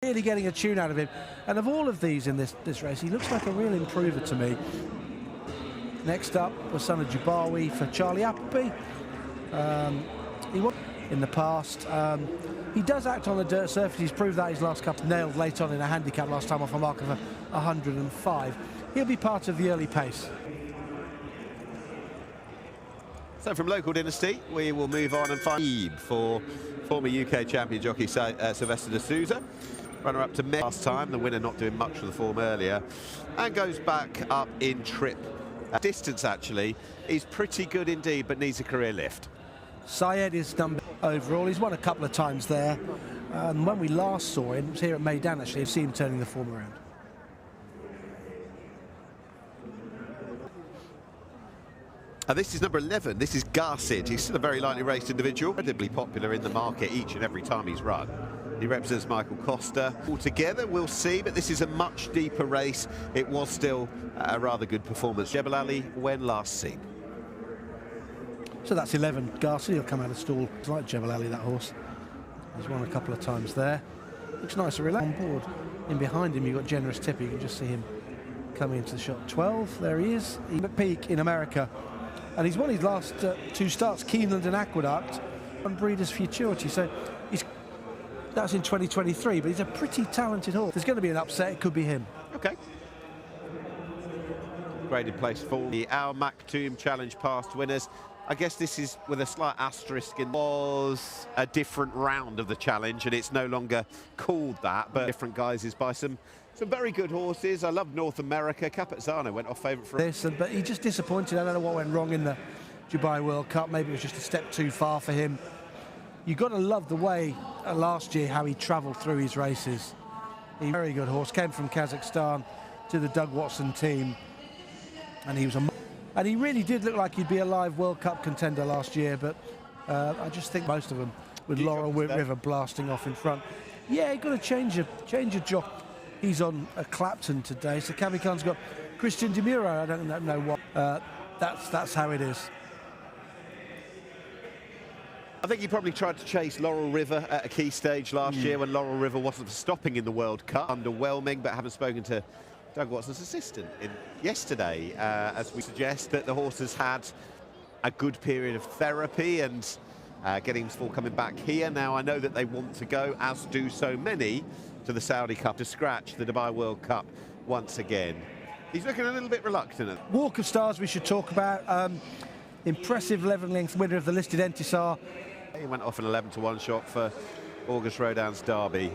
Really getting a tune out of him. And of all of these in this race, he looks like a real improver to me. Next up was son of Jubawi for Charlie Appleby. He won in the past. He does act on the dirt surface. He's proved that his last couple nailed late on in a handicap last time off a mark of 105. He'll be part of the early pace. So from local dynasty, we will move on and find for former UK champion jockey Sylvester de Souza. Runner-up to last time, the winner not doing much for the form earlier, and goes back up in trip. Distance, actually, is pretty good indeed, but needs a career lift. Syed is number overall. He's won a couple of times there. When we last saw him, it was here at Meydan, actually. I've seen him turning the form around. This is number 11. This is Garcid. He's still a very lightly raced individual, incredibly popular in the market each and every time he's run. He represents Michael Costa. Altogether, we'll see, but this is a much deeper race. It was still a rather good performance. Jebel Ali, when last seen. So that's 11. Garcid, he'll come out of stall. It's like Jebel Ali, that horse. He's won a couple of times there. Looks nice and relaxed on board. In behind him, you've got Generous Tipper. You can just see him coming into the shot. 12, there he is. He's at peak in America. And he's won his last two starts, Keeneland and Aqueduct, and Breeders' Futurity. So that's in 2023, but he's a pretty talented horse. There's going to be an upset, it could be him. Okay. Graded place for the Al Maktoum Challenge past winners. I guess this is with a slight asterisk. It was a different round of the challenge, and it's no longer called that, but different guises by some very good horses. I love North America. Capizzano went off favourite for this, but he just disappointed. I don't know what went wrong in the Dubai World Cup. Maybe it was just a step too far for him. You've got to love the way last year how he travelled through his races. He's a very good horse. Came from Kazakhstan to the Doug Watson team, and he really did look like he'd be a live World Cup contender last year. But I just think most of them, with Laurel River blasting off in front. Yeah, you've got to change your job. He's on a Clapton today, so Khabib's got Christian Demuro. I don't know what. That's how it is. I think he probably tried to chase Laurel River at a key stage last year when Laurel River wasn't stopping in the World Cup. Underwhelming, but haven't spoken to Doug Watson's assistant yesterday, as we suggest that the horse has had a good period of therapy and getting full coming back here. Now, I know that they want to go, as do so many, to the Saudi Cup to scratch the Dubai World Cup once again. He's looking a little bit reluctant. Walk of Stars we should talk about. Impressive 11-length winner of the listed Entisar. He went off an 11-to-1 shot for August Rodin's Derby.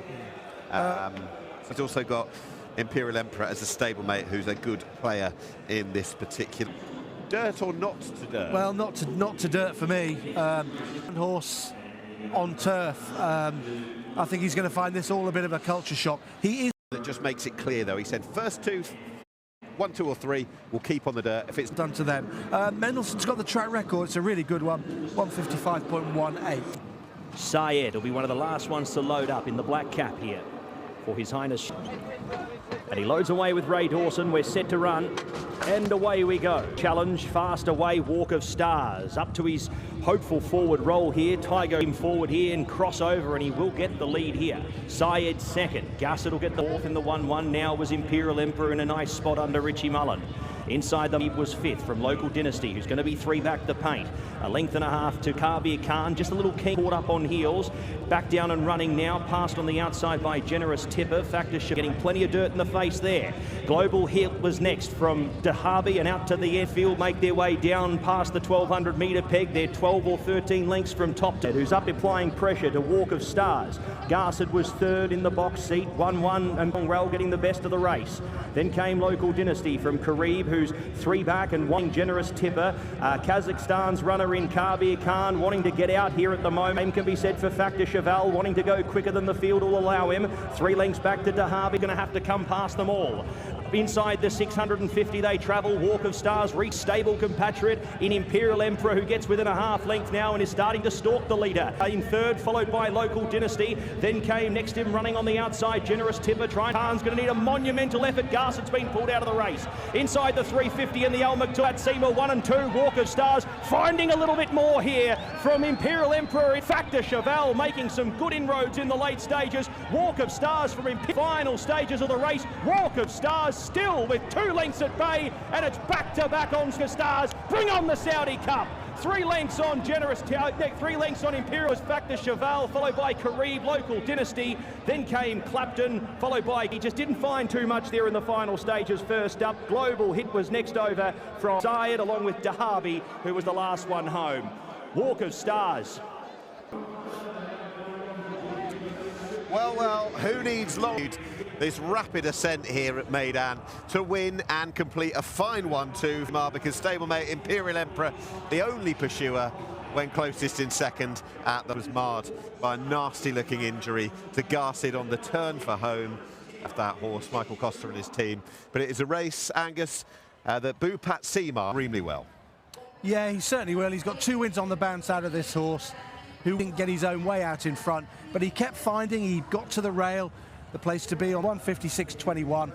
He's also got Imperial Emperor as a stablemate, who's a good player in this particular. Dirt or not to dirt? Well, not to dirt for me. Horse on turf. I think he's going to find this all a bit of a culture shock. He is. That just makes it clear, though. He said first two, 1, 2 or 3 will keep on the dirt if it's done to them. Mendelssohn's got the track record. It's a really good one. 155.18. Syed will be one of the last ones to load up in the black cap here for His Highness. And he loads away with Ray Dawson. We're set to run. And away we go. Challenge, fast away, Walk of Stars. Up to his hopeful forward roll here. Tiger him forward here and crossover, and he will get the lead here. Syed second. Garcid will get the fourth in the 1-1. Now was Imperial Emperor in a nice spot under Richie Mullen. Inside them, he was fifth from Local Dynasty, who's going to be 3 back the paint. A length and a half to Khabib. Just a little keen, caught up on heels. Back down and running now. Passed on the outside by Generous Tipper. Factor getting plenty of dirt in the face there. Global Hit was next from Dahabi and out to the airfield. Make their way down past the 1200 metre peg. They're 12 or 13 lengths from top to who's up applying pressure to Walk of Stars. Garcid was third in the box seat. 1-1 and Bongrel getting the best of the race. Then came Local Dynasty from Karib, who's 3 back and wanting Generous Tipper. Kazakhstan's runner in Khabib wanting to get out here at the moment. Same can be said for Factor Cheval, wanting to go quicker than the field will allow him. 3 lengths back to Dahabi, going to have to come past them all. Inside the 650 they travel. Walk of Stars, reach stable compatriot in Imperial Emperor, who gets within a half length now and is starting to stalk the leader. In third, followed by Local Dynasty. Then came next him running on the outside, Generous Tipper. Khan's going to need a monumental effort. Garson's been pulled out of the race. Inside the 350 in the Al Maktoum. Seymour 1 and 2. Walk of Stars finding a little bit more here from Imperial Emperor. In fact, Cheval making some good inroads in the late stages. Walk of Stars from final stages of the race. Walk of Stars still with 2 lengths at bay, and it's back-to-back on Stars. Bring on the Saudi Cup. 3 lengths on Generous, 3 lengths on Imperial, back to Cheval, followed by Karib, Local Dynasty. Then came Clapton, followed by, he just didn't find too much there in the final stages. First up, Global Hit was next over from Zayed, along with Dahabi, who was the last one home. Walk of Stars. Well, who needs long? This rapid ascent here at Meydan to win and complete a fine 1-2 because stablemate Imperial Emperor, the only pursuer, went closest in second. That was marred by a nasty-looking injury to Garcid on the turn for home of that horse, Michael Costa and his team. But it is a race, Angus, that Bupat Seema extremely well. Yeah, he certainly will. He's got 2 wins on the bounce out of this horse, who didn't get his own way out in front, but he kept finding, he got to the rail, the place to be on 156.21,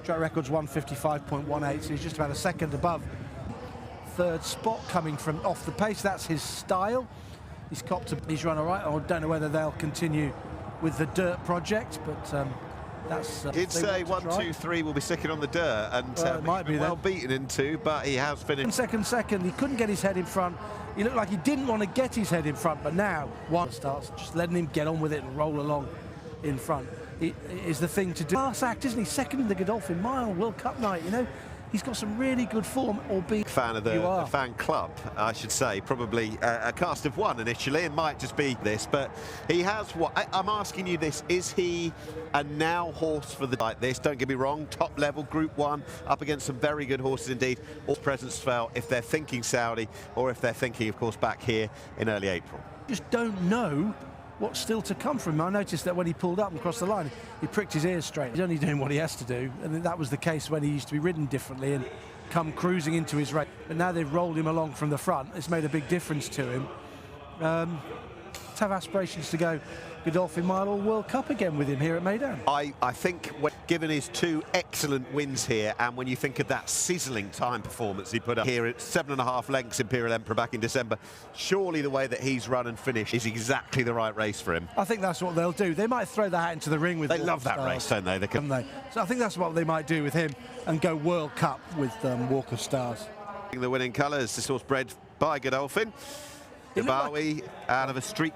track record's 155.18, so he's just about a second above. 3rd spot coming from off the pace, that's his style. He's copped he's run all right. I don't know whether they'll continue with the dirt project, but that's... He'd say 1, 2, 3 will be sticking on the dirt, and it might be well beaten in 2, but he has finished. Second, he couldn't get his head in front. He looked like he didn't want to get his head in front, but now one starts just letting him get on with it and roll along in front. It is the thing to do. Class act, isn't he? Second in the Godolphin Mile World Cup night, you know. He's got some really good form, albeit... Fan of the fan club, I should say. Probably a cast of 1 initially. It might just be this, but he has what... I'm asking you this. Is he a now horse for the... like this? Don't get me wrong. Top level, Group 1, up against some very good horses indeed. All presence fell if they're thinking Saudi, or if they're thinking, of course, back here in early April. Just don't know what's still to come from him. I noticed that when he pulled up and crossed the line, he pricked his ears straight. He's only doing what he has to do, and that was the case when he used to be ridden differently and come cruising into his race. But now they've rolled him along from the front. It's made a big difference to him. To have aspirations to go Godolphin Mile or World Cup again with him here at Meydan. I think, given his 2 excellent wins here, and when you think of that sizzling time performance he put up here at 7.5 lengths Imperial Emperor back in December, surely the way that he's run and finished is exactly the right race for him. I think that's what they'll do. They might throw that out into the ring with They love that race, don't they? So I think that's what they might do with him and go World Cup with Walk of Stars. The winning colours, this horse bred by Godolphin. Gabawi out of a street